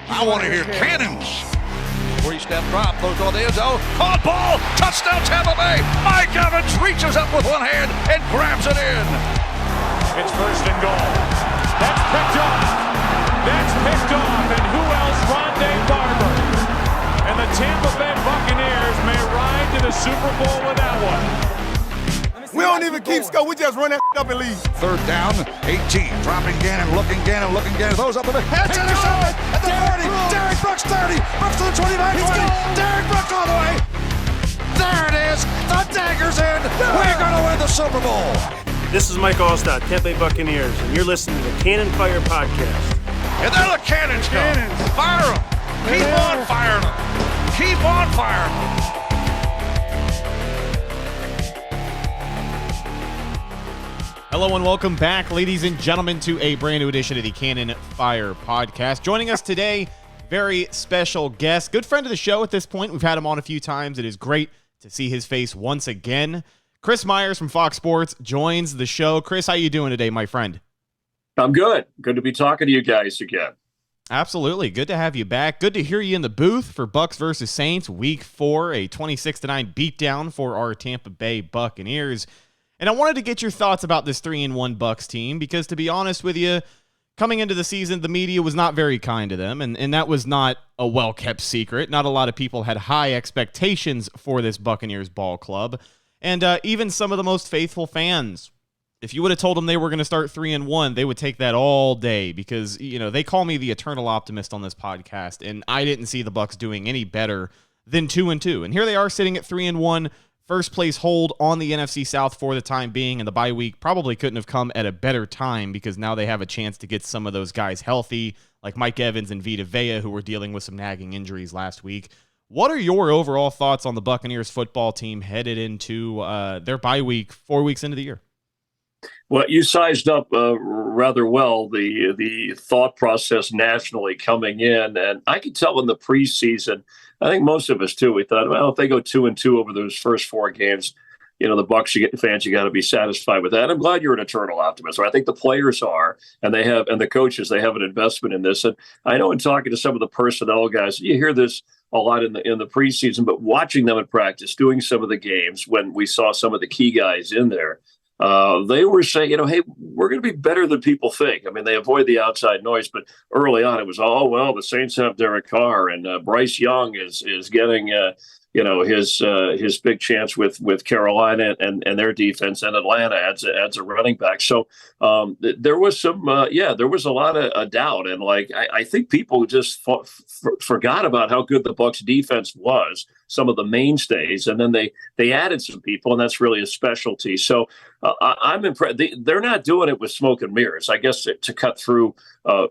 I want to hear cannons. Three-step drop, throws on the end zone. Caught ball, touchdown Tampa Bay. Mike Evans reaches up with one hand and grabs it in. It's first and goal. That's picked off. And who else? Rondé Barber. And the Tampa Bay Buccaneers may ride to the Super Bowl with that one. We don't even keep score. We just run that up and leave. Third down, 18. Dropping Gannon, looking Gannon. Throws up the middle. Heads intercepted at the 40. Derek Brooks 30. Brooks to the 25, 20. Derek Brooks all the way. There it is. The dagger's in. We're going to win the Super Bowl. This is Mike Allstott, Tampa Bay Buccaneers, and you're listening to the Cannon Fire Podcast. And there the cannons go. Fire them. Keep on firing them. Keep on firing them. Hello and welcome back, ladies and gentlemen, to a brand new edition of the Cannon Fire Podcast. Joining us today, very special guest, good friend of the show at this point. We've had him on a few times. It is great to see his face once again. Chris Myers from Fox Sports joins the show. Chris, how you doing today, my friend? I'm good. Good to be talking to you guys again. Absolutely. Good to have you back. Good to hear you in the booth for Bucs versus Saints, Week 4, a 26-9 beatdown for our Tampa Bay Buccaneers. And I wanted to get your thoughts about this 3-1 Bucs team because, to be honest with you, coming into the season, the media was not very kind to them, and that was not a well-kept secret. Not a lot of people had high expectations for this Buccaneers ball club, and even some of the most faithful fans, if you would have told them they were going to start 3-1, they would take that all day because, you know, they call me the eternal optimist on this podcast, and I didn't see the Bucs doing any better than 2-2. And here they are sitting at 3-1. First place hold on the NFC South for the time being, and the bye week probably couldn't have come at a better time because now they have a chance to get some of those guys healthy, like Mike Evans and Vita Vea, who were dealing with some nagging injuries last week. What are your overall thoughts on the Buccaneers football team headed into their bye week 4 weeks into the year? Well, you sized up rather well the thought process nationally coming in, and I could tell in the preseason, I think most of us too, we thought, well, if they go 2-2 over those first 4 games, you know, the Bucs fans, you got to be satisfied with that. I'm glad you're an eternal optimist. I think the players are, and they have, and the coaches, they have an investment in this. And I know in talking to some of the personnel guys, you hear this a lot in the preseason, but watching them in practice, doing some of the games when we saw some of the key guys in there, they were saying, you know, hey, we're going to be better than people think. I mean, they avoid the outside noise, but early on it was, oh, well, the Saints have Derek Carr and Bryce Young is getting, you know, his big chance with Carolina and their defense, and Atlanta adds a running back. So there was some, there was a lot of doubt. And like, I think people just forgot about how good the Bucs defense was, some of the mainstays, and then they added some people, and that's really a specialty. So I'm impressed. They're not doing it with smoke and mirrors, I guess, to cut through,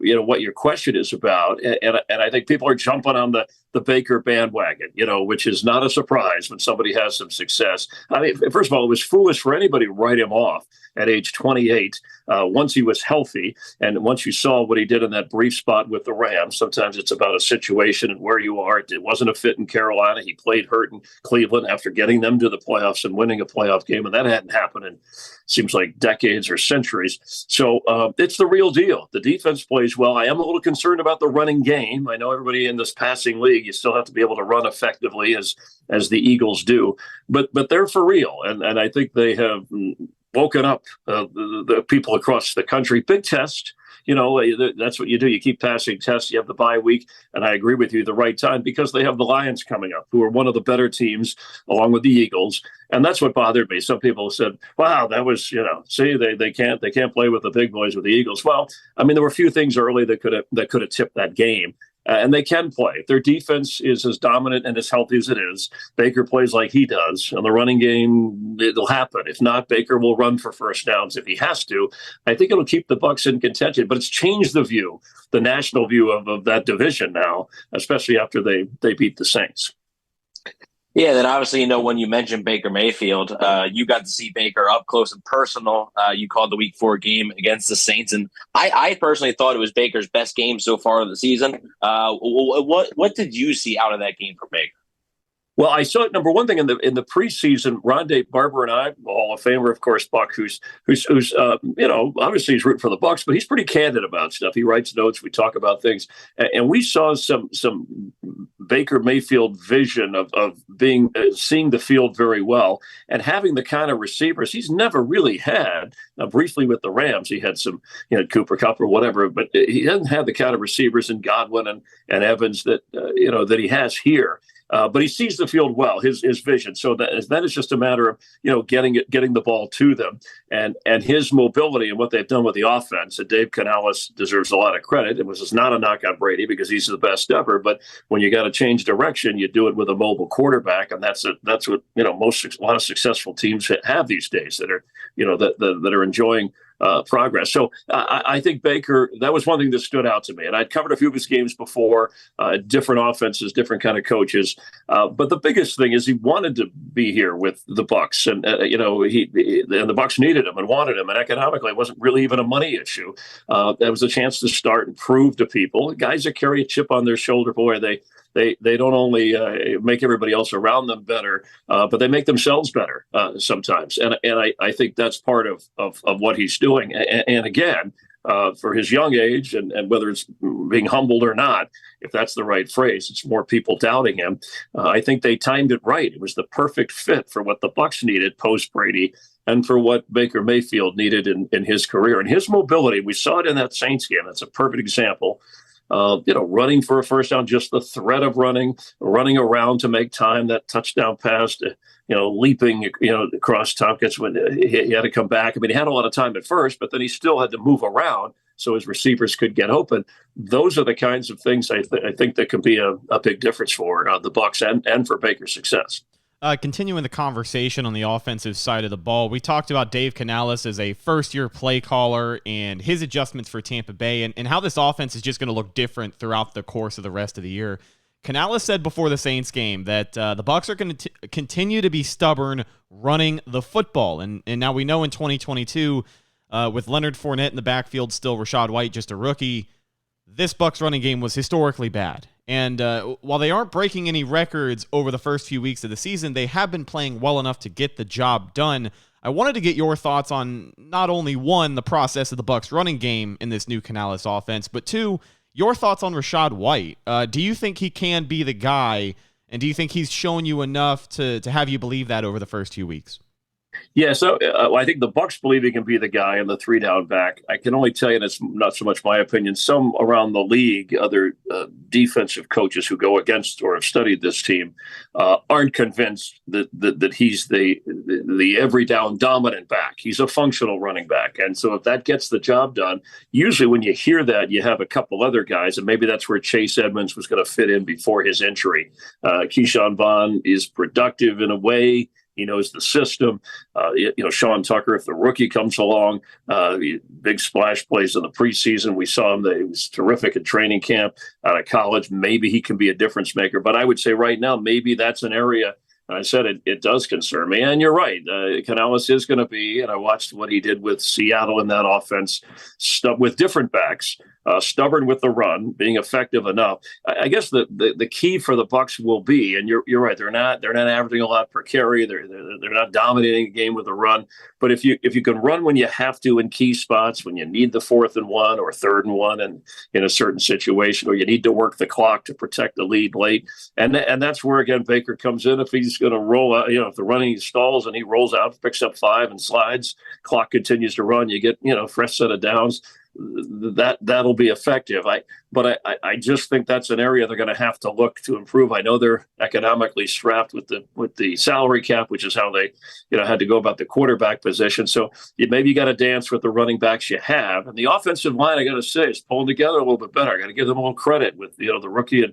you know, what your question is about. And I think people are jumping on the Baker bandwagon, you know, which is not a surprise when somebody has some success. I mean, first of all, it was foolish for anybody to write him off at age 28 once he was healthy. And once you saw what he did in that brief spot with the Rams, sometimes it's about a situation and where you are. It wasn't a fit in Carolina. He played hurt in Cleveland after getting them to the playoffs and winning a playoff game. And that hadn't happened in, seems like, decades or centuries. So it's the real deal. The defense plays well. I am a little concerned about the running game. I know everybody in this passing league, you still have to be able to run effectively as the Eagles do. But they're for real. And I think they have woken up the people across the country. Big test. You know, that's what you do. You keep passing tests. You have the bye week. And I agree with you, the right time, because they have the Lions coming up, who are one of the better teams along with the Eagles. And that's what bothered me. Some people said, wow, that was, you know, see, they can't play with the big boys with the Eagles. Well, I mean, there were a few things early that could have tipped that game. And they can play. If their defense is as dominant and as healthy as it is, Baker plays like he does. On the running game, it'll happen. If not, Baker will run for first downs if he has to. I think it'll keep the Bucs in contention. But it's changed the national view of that division now, especially after they beat the Saints. Yeah, then obviously, you know, when you mentioned Baker Mayfield, you got to see Baker up close and personal. You called the Week 4 game against the Saints, and I personally thought it was Baker's best game so far of the season. What did you see out of that game for Baker? Well, I saw it. Number one thing in the preseason, Rondé Barber and I, Hall of Famer, of course, Buck, who's obviously he's rooting for the Bucs, but he's pretty candid about stuff. He writes notes. We talk about things, and we saw some Baker Mayfield vision of being seeing the field very well and having the kind of receivers he's never really had. Briefly with the Rams, he had some, Cooper Kupp or whatever, but he doesn't have the kind of receivers in Godwin and Evans that that he has here. But he sees the field well, his vision. So that is just a matter of getting the ball to them, and his mobility and what they've done with the offense. And Dave Canales deserves a lot of credit. It was just not a knock on Brady because he's the best ever. But when you got to change direction, you do it with a mobile quarterback, and that's what a lot of successful teams have these days that are that are enjoying progress. So I think Baker, that was one thing that stood out to me. And I'd covered a few of his games before, different offenses, different kind of coaches. But the biggest thing is he wanted to be here with the Bucs, and and the Bucs needed him and wanted him. And economically, it wasn't really even a money issue. That was a chance to start and prove to people, guys that carry a chip on their shoulder, boy, they don't only make everybody else around them better, but they make themselves better sometimes. And I think that's part of what he's doing. And again, for his young age, and whether it's being humbled or not, if that's the right phrase, it's more people doubting him. I think they timed it right. It was the perfect fit for what the Bucs needed post Brady and for what Baker Mayfield needed in his career. And his mobility, we saw it in that Saints game. That's a perfect example. Running for a first down, just the threat of running around to make time, that touchdown pass, leaping, across Tompkins when he had to come back. I mean, he had a lot of time at first, but then he still had to move around so his receivers could get open. Those are the kinds of things I think that can be a big difference for the Bucs and for Baker's success. Continuing the conversation on the offensive side of the ball, we talked about Dave Canales as a first-year play caller and his adjustments for Tampa Bay and how this offense is just going to look different throughout the course of the rest of the year. Canales said before the Saints game that the Bucs are going to continue to be stubborn running the football. And now we know in 2022, with Leonard Fournette in the backfield, still Rachaad White just a rookie, this Bucs running game was historically bad. And while they aren't breaking any records over the first few weeks of the season, they have been playing well enough to get the job done. I wanted to get your thoughts on not only, one, the process of the Bucs running game in this new Canales offense, but two, your thoughts on Rachaad White. Do you think he can be the guy, and do you think he's shown you enough to have you believe that over the first few weeks? Yeah, so I think the Bucs believe he can be the guy in the 3-down back. I can only tell you, and it's not so much my opinion, some around the league, other defensive coaches who go against or have studied this team, aren't convinced that he's the every down dominant back. He's a functional running back. And so if that gets the job done, usually when you hear that, you have a couple other guys, and maybe that's where Chase Edmonds was going to fit in before his injury. Keyshawn Vaughn is productive in a way. He knows the system. Sean Tucker, if the rookie comes along, big splash plays in the preseason. We saw him. He was terrific at training camp out of college. Maybe he can be a difference maker. But I would say right now, maybe that's an area. I said it does concern me. And you're right. Canales is going to be, and I watched what he did with Seattle in that offense, with different backs. Stubborn with the run, being effective enough. I guess the key for the Bucs will be, and you're right, they're not averaging a lot per carry. They're not dominating a game with a run. But if you can run when you have to in key spots, when you need the 4th and 1 or 3rd and 1, and in a certain situation, or you need to work the clock to protect the lead late, and that's where again Baker comes in. If he's going to roll out, if the running stalls and he rolls out, picks up 5 and slides, clock continues to run, you get fresh set of downs. That'll be effective. I just think that's an area they're going to have to look to improve. I know they're economically strapped with the salary cap, which is how they had to go about the quarterback position. So maybe you got to dance with the running backs you have, and the offensive line, I got to say, is pulling together a little bit better. I got to give them a little credit with the rookie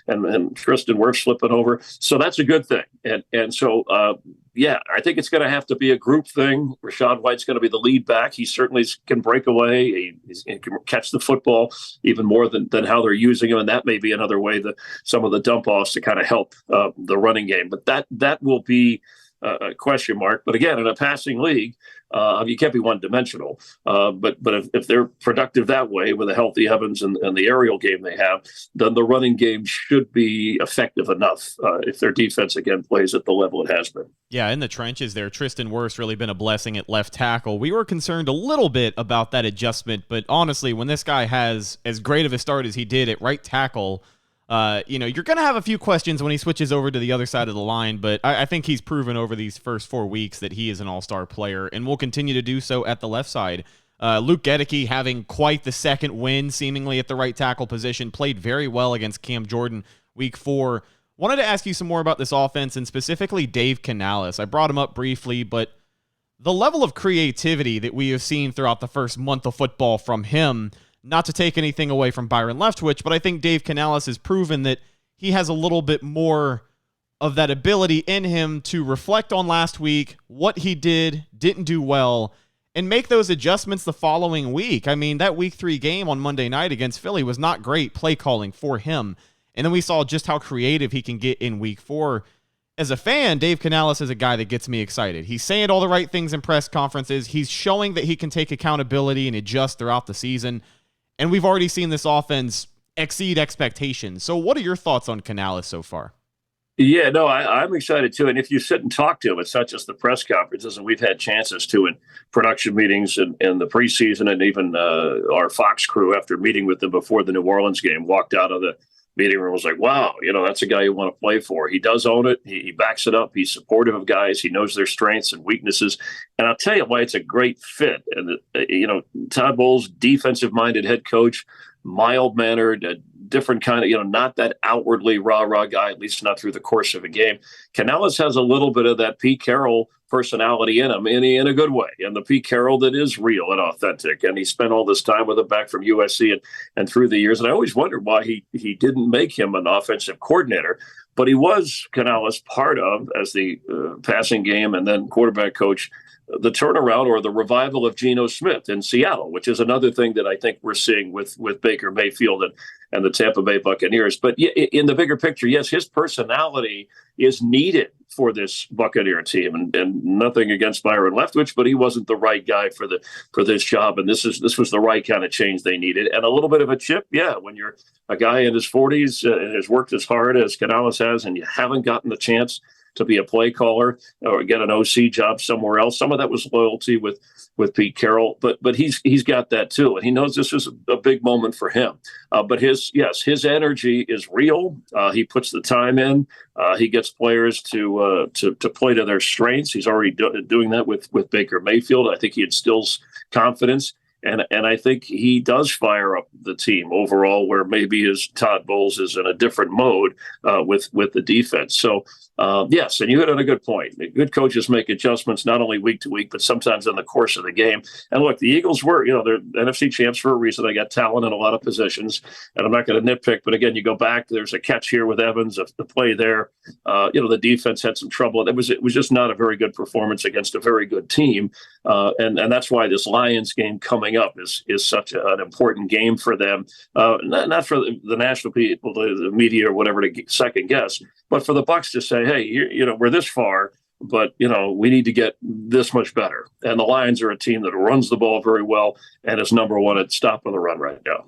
and Tristan Wirfs slipping over. So that's a good thing. And so I think it's going to have to be a group thing. Rachaad White's going to be the lead back. He certainly can break away. He can catch the football even more than how they're using him, and that may be another way that some of the dump offs to kind of help the running game. But that will be a question mark. But again, in a passing league, you can't be one-dimensional. But if they're productive that way with a healthy Evans and the aerial game they have, then the running game should be effective enough if their defense, again, plays at the level it has been. Yeah, in the trenches there, Tristan Wirfs really been a blessing at left tackle. We were concerned a little bit about that adjustment, but honestly, when this guy has as great of a start as he did at right tackle, you're going to have a few questions when he switches over to the other side of the line, but I think he's proven over these first 4 weeks that he is an all-star player and will continue to do so at the left side. Luke Gedeke having quite the second win, seemingly at the right tackle position, played very well against Cam Jordan week 4. Wanted to ask you some more about this offense and specifically Dave Canales. I brought him up briefly, but the level of creativity that we have seen throughout the first month of football from him, not to take anything away from Byron Leftwich, but I think Dave Canales has proven that he has a little bit more of that ability in him to reflect on last week, what he didn't do well, and make those adjustments the following week. I mean, that week 3 game on Monday night against Philly was not great play calling for him. And then we saw just how creative he can get in week 4. As a fan, Dave Canales is a guy that gets me excited. He's saying all the right things in press conferences. He's showing that he can take accountability and adjust throughout the season. And we've already seen this offense exceed expectations. So what are your thoughts on Canales so far? Yeah, no, I'm excited too. And if you sit and talk to him, it's not just the press conferences, and we've had chances to in production meetings in the preseason, and even our Fox crew, after meeting with them before the New Orleans game, walked out of the meeting room, was like, wow, that's a guy you want to play for. He does own it. He backs it up. He's supportive of guys. He knows their strengths and weaknesses. And I'll tell you why it's a great fit. And, Todd Bowles, defensive-minded head coach, mild-mannered, different kind of, not that outwardly rah-rah guy, at least not through the course of a game. Canales has a little bit of that Pete Carroll personality in him, in a good way, and the Pete Carroll that is real and authentic. And he spent all this time with him back from USC and through the years. And I always wondered why he didn't make him an offensive coordinator. But he was, Canales, part of, as the passing game and then quarterback coach, the turnaround or the revival of Geno Smith in Seattle, which is another thing that I think we're seeing with Baker Mayfield and the Tampa Bay Buccaneers. But in the bigger picture, yes, his personality is needed for this Buccaneer team, and nothing against Byron Leftwich, but he wasn't the right guy for this job, and this was the right kind of change they needed, and a little bit of a chip. Yeah, when you're a guy in his 40s and has worked as hard as Canales has, and you haven't gotten the chance to be a play caller or get an OC job somewhere else. Some of that was loyalty with Pete Carroll, but he's got that too, and he knows this is a big moment for him. But his energy is real. He puts the time in. He gets players to play to their strengths. He's already doing that with Baker Mayfield. I think he instills confidence. And I think he does fire up the team overall, where maybe as Todd Bowles is in a different mode with the defense. So, yes, and you hit on a good point. Good coaches make adjustments not only week to week, but sometimes in the course of the game. And look, the Eagles were, they're NFC champs for a reason. They got talent in a lot of positions. And I'm not going to nitpick, but again, you go back, there's a catch here with Evans, the play there. The defense had some trouble. It was just not a very good performance against a very good team. And that's why this Lions game coming up is such an important game for them, not for the national people, the media or whatever to second guess, but for the Bucs to say, hey, we're this far, but we need to get this much better. And the Lions are a team that runs the ball very well and is number one at stopping the run right now.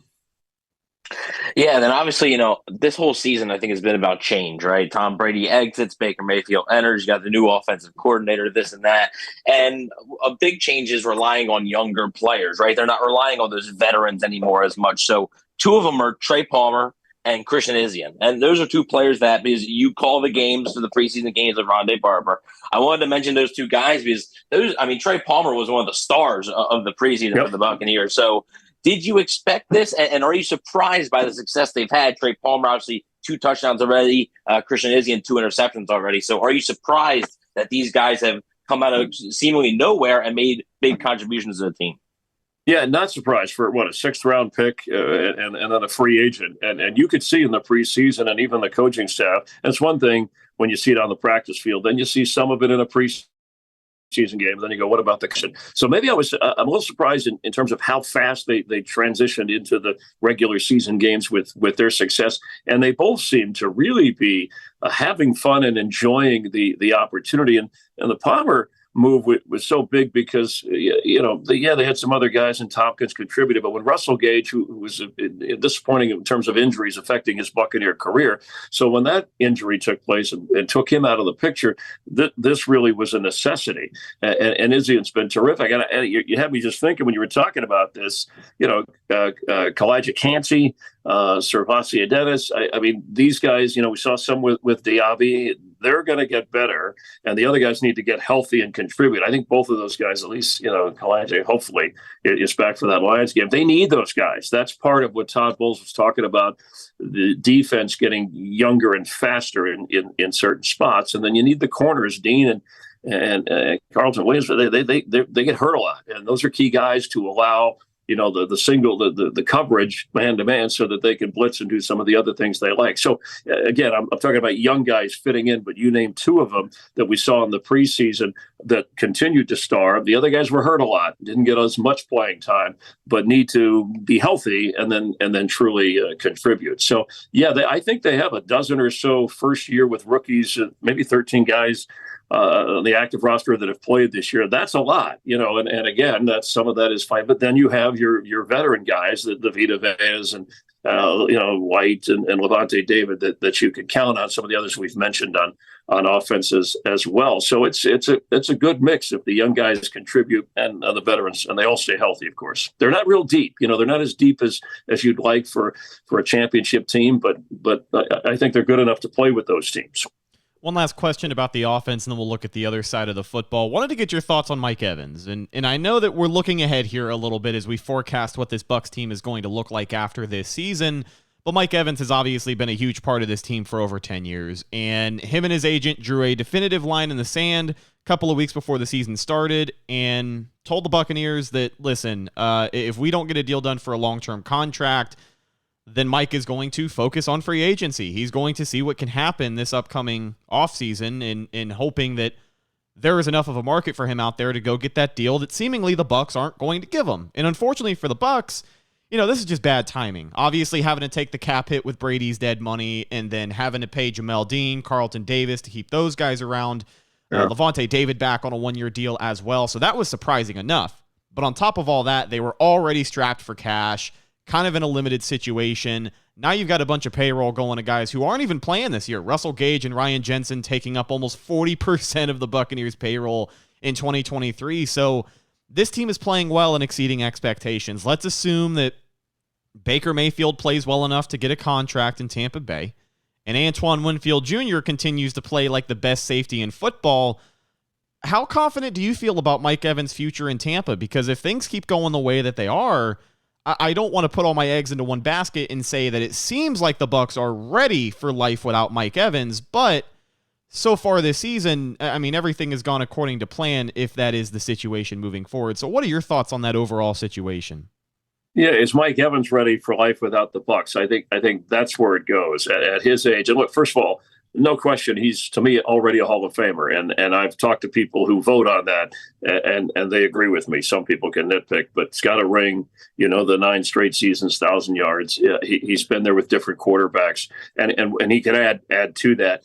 Yeah, then obviously, this whole season I think has been about change, right? Tom Brady exits, Baker Mayfield enters, you got the new offensive coordinator, this and that. And a big change is relying on younger players, right? They're not relying on those veterans anymore as much. So 2 of them are Trey Palmer and Christian Izien. And those are 2 players that, because you call the games for the preseason games of Rondé Barber. I wanted to mention those 2 guys because Trey Palmer was one of the stars of the preseason for the Buccaneers. So did you expect this? And are you surprised by the success they've had? Trey Palmer, obviously 2 touchdowns already. Christian Izien, 2 interceptions already. So are you surprised that these guys have come out of seemingly nowhere and made big contributions to the team? Yeah, not surprised for a 6th round pick and then a free agent. And you could see in the preseason and even the coaching staff, and it's one thing when you see it on the practice field, then you see some of it in a preseason preseason game. Then you go, what about the question? So maybe I'm a little surprised in terms of how fast they transitioned into the regular season games with their success. And they both seem to really be having fun and enjoying the opportunity. And the Palmer move was so big because, they had some other guys and Tompkins contributed, but when Russell Gage, who was disappointing in terms of injuries affecting his Buccaneer career. So when that injury took place and took him out of the picture, this really was a necessity. And Izzy's been terrific. And you had me just thinking when you were talking about this, Kalijah Cansey, Servasia Dennis. I mean, these guys, we saw some with Diaby. They're going to get better, and the other guys need to get healthy and contribute. I think both of those guys, at least, Kalijah, hopefully, is back for that Lions game. They need those guys. That's part of what Todd Bowles was talking about, the defense getting younger and faster in certain spots. And then you need the corners, Dean and Carlton Williams. They get hurt a lot, and those are key guys to allow the single, the coverage man to man so that they can blitz and do some of the other things they like. So again, I'm talking about young guys fitting in, but you named two of them that we saw in the preseason that continued to star. The other guys were hurt a lot, didn't get as much playing time, but need to be healthy and then truly contribute. So I think they have a dozen or so first year with rookies, maybe 13 guys on the active roster that have played this year. That's a lot, and again, some of that is fine. But then you have your veteran guys, the Vita Veas and White and Levante David that you could count on. Some of the others we've mentioned on offenses as well. So it's a good mix if the young guys contribute and the veterans, and they all stay healthy. Of course, they're not real deep. They're not as deep as you'd like for a championship team, but I think they're good enough to play with those teams. One last question about the offense, and then we'll look at the other side of the football. Wanted to get your thoughts on Mike Evans. And I know that we're looking ahead here a little bit as we forecast what this Bucs team is going to look like after this season. But Mike Evans has obviously been a huge part of this team for over 10 years. And him and his agent drew a definitive line in the sand a couple of weeks before the season started and told the Buccaneers that, listen, if we don't get a deal done for a long-term contract, then Mike is going to focus on free agency. He's going to see what can happen this upcoming offseason in hoping that there is enough of a market for him out there to go get that deal that seemingly the Bucs aren't going to give him. And unfortunately for the Bucs, this is just bad timing. Obviously having to take the cap hit with Brady's dead money and then having to pay Jamel Dean, Carlton Davis to keep those guys around. Levante David back on a one-year deal as well. So that was surprising enough. But on top of all that, they were already strapped for cash, kind of in a limited situation. Now you've got a bunch of payroll going to guys who aren't even playing this year. Russell Gage and Ryan Jensen taking up almost 40% of the Buccaneers' payroll in 2023. So this team is playing well and exceeding expectations. Let's assume that Baker Mayfield plays well enough to get a contract in Tampa Bay, and Antoine Winfield Jr. continues to play like the best safety in football. How confident do you feel about Mike Evans' future in Tampa? Because if things keep going the way that they are, I don't want to put all my eggs into one basket and say that it seems like the Bucs are ready for life without Mike Evans, but so far this season, I mean, everything has gone according to plan if that is the situation moving forward. So what are your thoughts on that overall situation? Yeah, is Mike Evans ready for life without the Bucs? I think that's where it goes at his age. And look, first of all, no question, he's, to me, already a Hall of Famer. And I've talked to people who vote on that, and they agree with me. Some people can nitpick, but it's got a ring, the 9 straight seasons, 1,000 yards. He's been there with different quarterbacks, and he can add to that.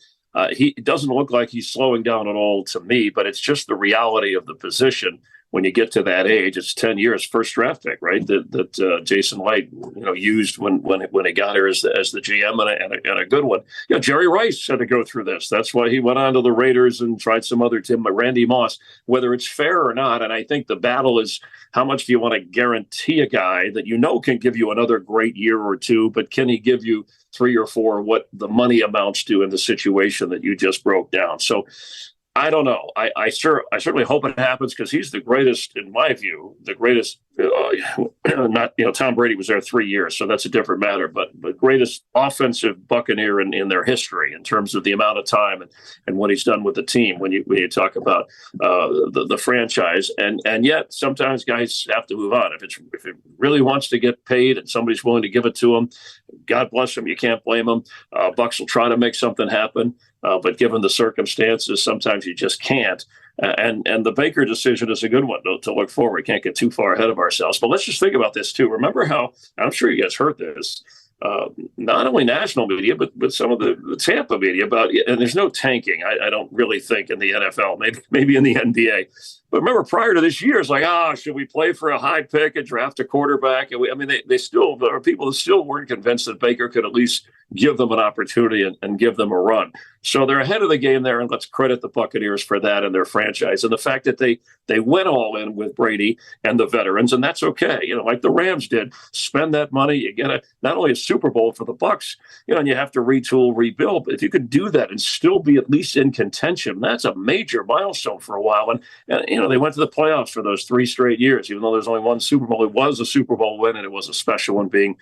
He doesn't look like he's slowing down at all to me, but it's just the reality of the position. When you get to that age, it's 10 years, first draft pick, right? That Jason Light, used when he got here as the GM and a good one. Jerry Rice had to go through this. That's why he went on to the Raiders and tried some other team, but Randy Moss, whether it's fair or not. And I think the battle is how much do you want to guarantee a guy that can give you another great year or two, but can he give you 3 or 4 what the money amounts to in the situation that you just broke down? So I don't know. I certainly hope it happens because he's the greatest, in my view, the greatest. Not Tom Brady was there 3 years, so that's a different matter. But the greatest offensive Buccaneer in their history in terms of the amount of time and what he's done with the team. When you talk about the franchise, and yet sometimes guys have to move on if it really wants to get paid and somebody's willing to give it to him. God bless him. You can't blame him. Bucs will try to make something happen. But given the circumstances, sometimes you just can't. And the Baker decision is a good one to look forward. We can't get too far ahead of ourselves. But let's just think about this, too. Remember how, I'm sure you guys heard this, not only national media, but some of the Tampa media about, and there's no tanking, I don't really think, in the NFL, maybe in the NBA. But remember, prior to this year, it's like, should we play for a high pick and draft a quarterback? And they still, there are people that still weren't convinced that Baker could at least give them an opportunity and give them a run. So they're ahead of the game there, and let's credit the Buccaneers for that and their franchise. And the fact that they went all in with Brady and the veterans, and that's okay. Like the Rams did, spend that money. You get not only a Super Bowl for the Bucs, and you have to retool, rebuild. But if you could do that and still be at least in contention, that's a major milestone for a while. And they went to the playoffs for those 3 straight years, even though there's only one Super Bowl. It was a Super Bowl win, and it was a special one being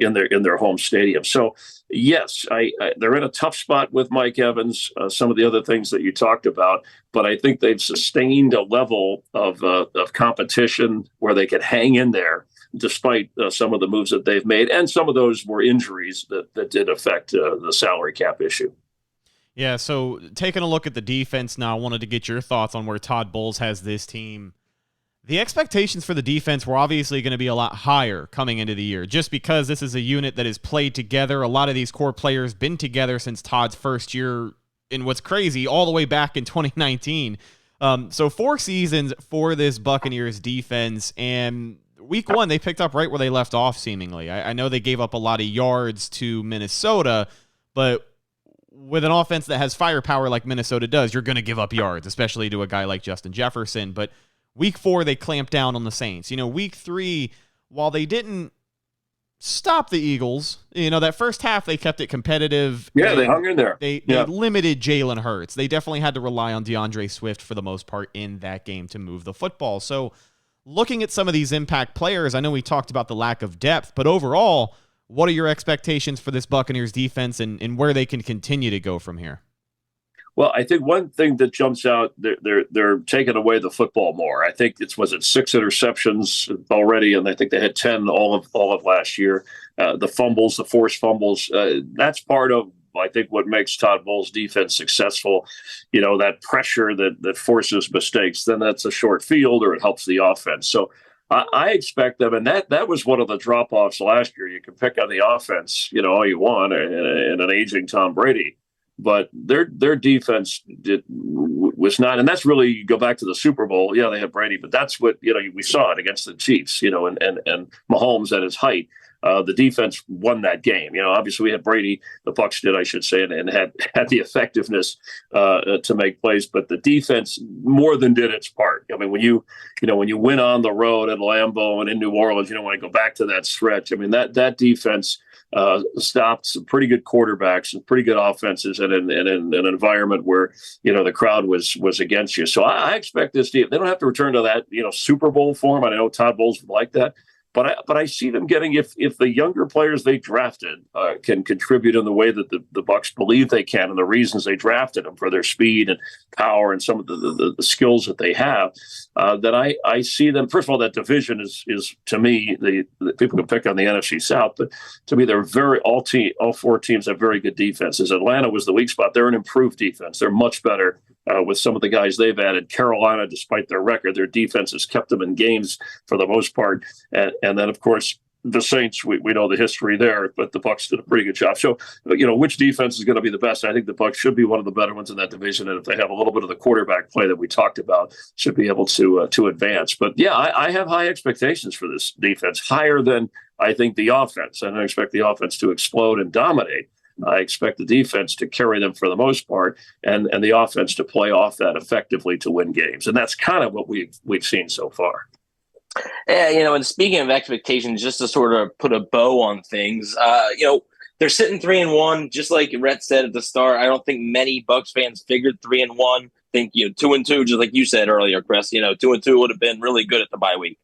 in their home stadium. So yes, they're in a tough spot with Mike Evans, some of the other things that you talked about, but I think they've sustained a level of competition where they could hang in there despite some of the moves that they've made. And some of those were injuries that did affect the salary cap issue. Yeah, so taking a look at the defense now, I wanted to get your thoughts on where Todd Bowles has this team. The expectations for the defense were obviously going to be a lot higher coming into the year, just because this is a unit that has played together. A lot of these core players been together since Todd's first year, in what's crazy, all the way back in 2019. So 4 seasons for this Buccaneers defense, and week 1, they picked up right where they left off, seemingly. I know they gave up a lot of yards to Minnesota, but with an offense that has firepower like Minnesota does, you're going to give up yards, especially to a guy like Justin Jefferson. But week 4, they clamped down on the Saints. Week 3, while they didn't stop the Eagles, that first half they kept it competitive. Yeah, they hung in there. They limited Jalen Hurts. They definitely had to rely on DeAndre Swift for the most part in that game to move the football. So looking at some of these impact players, I know we talked about the lack of depth, but overall, what are your expectations for this Buccaneers defense and where they can continue to go from here? Well, I think one thing that jumps out, they're taking away the football more. I think 6 interceptions already, and I think they had 10 all of last year. The fumbles, the forced fumbles, that's part of, I think, what makes Todd Bowles' defense successful. That pressure that forces mistakes. Then that's a short field, or it helps the offense. So I expect them, and that was one of the drop-offs last year. You can pick on the offense, all you want, and an aging Tom Brady. But their defense was not, and that's really, you go back to the Super Bowl. Yeah, they had Brady, but that's what we saw it against the Chiefs. And Mahomes at his height. The defense won that game. Obviously we had Brady, the Bucs did, I should say, and had the effectiveness to make plays. But the defense more than did its part. I mean, when you win on the road at Lambeau and in New Orleans, when I go back to that stretch, I mean that defense stopped some pretty good quarterbacks and pretty good offenses, and in an environment where the crowd was against you. So I expect this team. They don't have to return to that Super Bowl form. I know Todd Bowles would like that. But I see them getting, if the younger players they drafted can contribute in the way that the Bucs believe they can, and the reasons they drafted them for their speed and power and some of the skills that they have, that I see them. First of all, that division is to me, the people can pick on the NFC South, but to me they're all 4 teams have very good defenses. Atlanta was the weak spot. They're an improved defense. They're much better with some of the guys they've added. Carolina, despite their record, their defense has kept them in games for the most part. And then, of course, the Saints, we know the history there, but the Bucs did a pretty good job. So, which defense is going to be the best? I think the Bucs should be one of the better ones in that division. And if they have a little bit of the quarterback play that we talked about, should be able to advance. But yeah, I have high expectations for this defense, higher than I think the offense. I don't expect the offense to explode and dominate. I expect the defense to carry them for the most part, and the offense to play off that effectively to win games. And that's kind of what we've seen so far. Yeah, and speaking of expectations, just to sort of put a bow on things, they're sitting 3-1, just like Rhett said at the start. I don't think many Bucs fans figured 3-1. I think 2-2, just like you said earlier, Chris. 2-2 would have been really good at the bye week.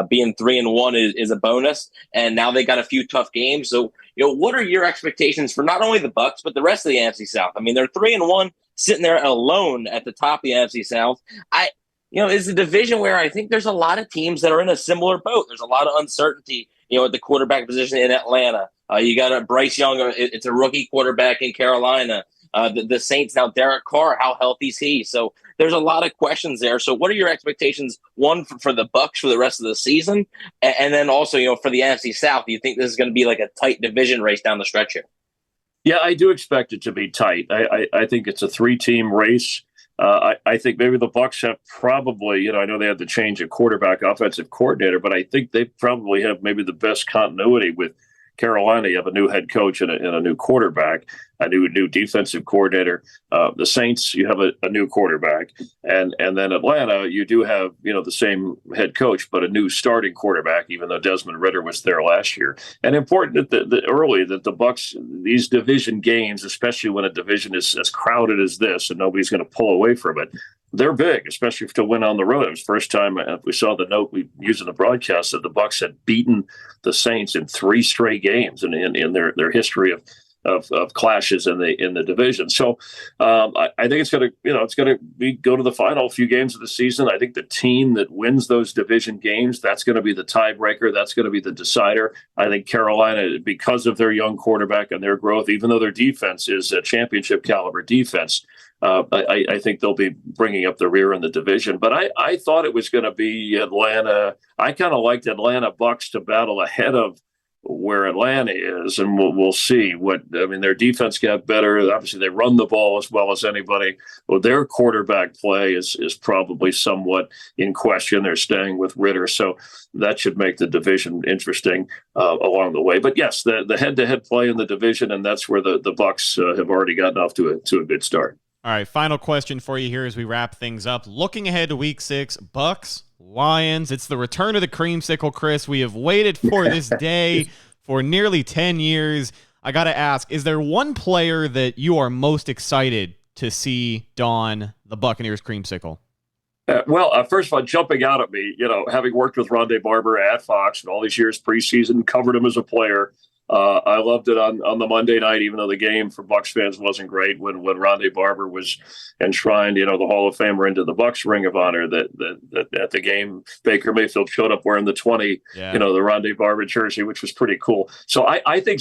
Being 3-1 is a bonus, and now they got a few tough games. So, what are your expectations for not only the Bucs but the rest of the NFC South? I mean, they're 3-1, sitting there alone at the top of the NFC South. It's a division where I think there's a lot of teams that are in a similar boat. There's a lot of uncertainty, at the quarterback position in Atlanta. You got a Bryce Young. It's a rookie quarterback in Carolina. The Saints now, Derek Carr, how healthy is he? So there's a lot of questions there. So what are your expectations, one, for the Bucs for the rest of the season? And then also, for the NFC South, do you think this is going to be like a tight division race down the stretch here? Yeah, I do expect it to be tight. I think it's a 3-team race. I think maybe the Bucs have probably, I know they had to change a quarterback, offensive coordinator, but I think they probably have maybe the best continuity with Carolina. You have a new head coach and a new quarterback, a new defensive coordinator. The Saints, you have a new quarterback, and then Atlanta, you do have the same head coach but a new starting quarterback, even though Desmond Ridder was there last year. And important that the Bucs, these division games, especially when a division is as crowded as this and nobody's going to pull away from it, they're big, especially to win on the road. It was the first time we saw the note we used in the broadcast that the Bucs had beaten the Saints in 3 straight games in their history of clashes in the division. So I think it's going to go to the final few games of the season. I think the team that wins those division games, that's going to be the tiebreaker. That's going to be the decider. I think Carolina, because of their young quarterback and their growth, even though their defense is a championship caliber defense, I think they'll be bringing up the rear in the division. But I thought it was going to be Atlanta. I kind of liked Atlanta Bucs to battle ahead of where Atlanta is, and we'll see. Their defense got better. Obviously, they run the ball as well as anybody. Well, their quarterback play is probably somewhat in question. They're staying with Ridder, so that should make the division interesting along the way. But yes, the head-to-head play in the division, and that's where the Bucs have already gotten off to a good start. All right, final question for you here as we wrap things up. Looking ahead to Week 6, Bucs, Lions. It's the return of the creamsicle, Chris. We have waited for this day for nearly 10 years. I got to ask, is there one player that you are most excited to see don the Buccaneers creamsicle? First of all, jumping out at me, having worked with Rondé Barber at Fox and all these years preseason, covered him as a player. I loved it on the Monday night, even though the game for Bucs fans wasn't great, when Rondé Barber was enshrined, the Hall of Famer, into the Bucs Ring of Honor. That at the game, Baker Mayfield showed up wearing the 20, the Rondé Barber jersey, which was pretty cool. So I think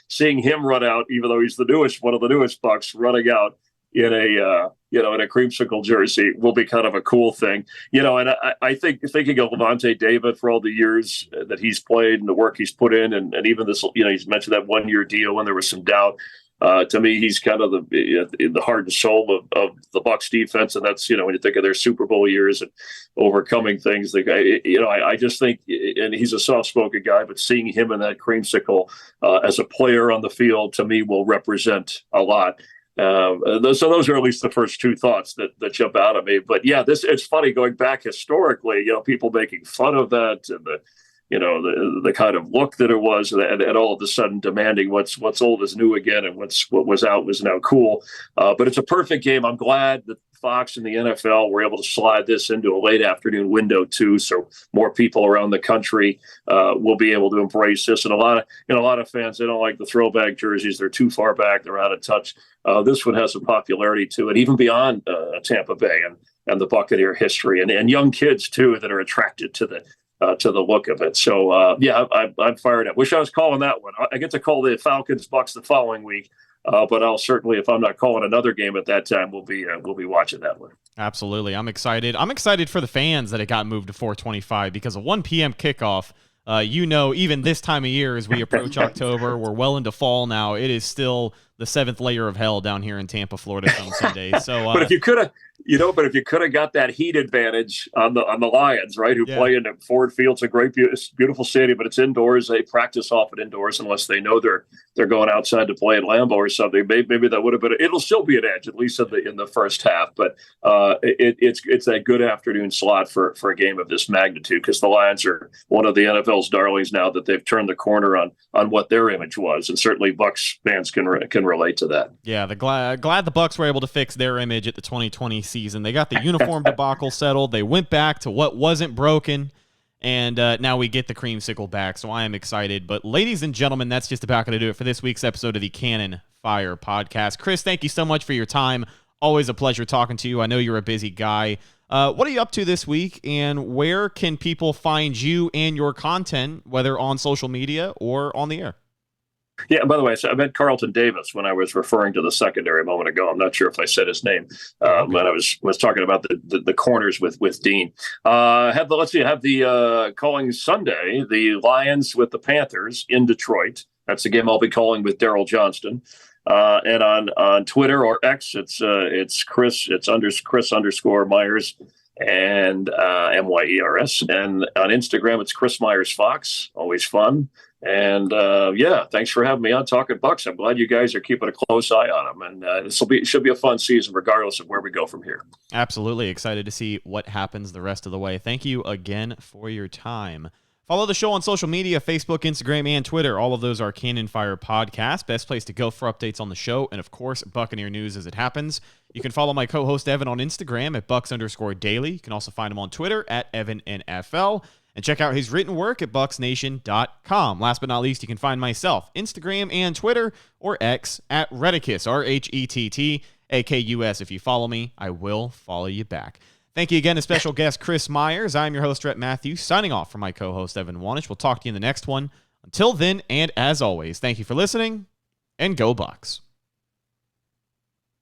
seeing him run out, even though he's one of the newest Bucs, running out in a creamsicle jersey will be kind of a cool thing, and I think thinking of Levante David for all the years that he's played and the work he's put in, and even this, he's mentioned that 1-year deal when there was some doubt. To me, he's kind of the heart and soul of the Bucs defense, and that's when you think of their Super Bowl years and overcoming things. The guy, I just think, and he's a soft-spoken guy, but seeing him in that creamsicle as a player on the field, to me, will represent a lot. So those are at least the first 2 thoughts that jump out at me. But yeah, it's funny going back historically, people making fun of that, and the kind of look that it was, and all of a sudden demanding what's old is new again, and what was out was now cool. But it's a perfect game. I'm glad that Fox and the NFL were able to slide this into a late afternoon window too, so more people around the country will be able to embrace this. And a lot of fans, they don't like the throwback jerseys; they're too far back, they're out of touch. This one has some popularity to it, even beyond Tampa Bay and the Buccaneer history, and young kids too that are attracted to the look of it. So I'm fired up. Wish I was calling that one. I get to call the Falcons Bucs the following week. But I'll certainly, if I'm not calling another game at that time, we'll be watching that one. Absolutely. I'm excited. I'm excited for the fans that it got moved to 4:25 because a 1 p.m. kickoff, even this time of year as we approach October, we're well into fall now. It is still the 7th layer of hell down here in Tampa, Florida on Sunday. So, but if you could have got that heat advantage on the Lions, right, who play in Ford Field, it's a great, beautiful stadium, but it's indoors. They practice often indoors unless they know they're going outside to play at Lambeau or something. Maybe that would have been. It'll still be an edge, at least in the first half. But it's a good afternoon slot for a game of this magnitude, because the Lions are one of the NFL's darlings now that they've turned the corner on what their image was, and certainly Bucs fans can relate to that. Yeah, glad the Bucs were able to fix their image at the 2020 season. They got the uniform debacle settled. They went back to what wasn't broken, and now we get the creamsicle back, so I am excited. But ladies and gentlemen, that's just about going to do it for this week's episode of the Cannon Fire Podcast. Chris, thank you so much for your time. Always a pleasure talking to you. I know you're a busy guy. What are you up to this week, and where can people find you and your content, whether on social media or on the air? Yeah, by the way, so I meant Carlton Davis when I was referring to the secondary a moment ago. I'm not sure if I said his name when I was talking about the corners with Dean. Have the calling Sunday, the Lions with the Panthers in Detroit. That's the game I'll be calling with Daryl Johnston. And on Twitter or X, it's Chris _ Myers and Myers, and on Instagram it's Chris Myers Fox. Always fun. And thanks for having me on Talking Bucs. I'm glad you guys are keeping a close eye on them, and it should be a fun season regardless of where we go from here. Absolutely excited to see what happens the rest of the way. Thank you again for your time. Follow the show on social media, Facebook, Instagram, and Twitter. All of those are Cannon Fire Podcast. Best place to go for updates on the show and, of course, Buccaneer news as it happens. You can follow my co-host Evan on Instagram at Bucs_daily. You can also find him on Twitter at EvanNFL. And check out his written work at BucsNation.com. Last but not least, you can find myself, Instagram and Twitter, or X, at Retticus, RHETTAKUS. If you follow me, I will follow you back. Thank you again to special guest Chris Myers. I'm your host, Rhett Matthew, signing off from my co-host, Evan Wanish. We'll talk to you in the next one. Until then, and as always, thank you for listening, and go Bucs.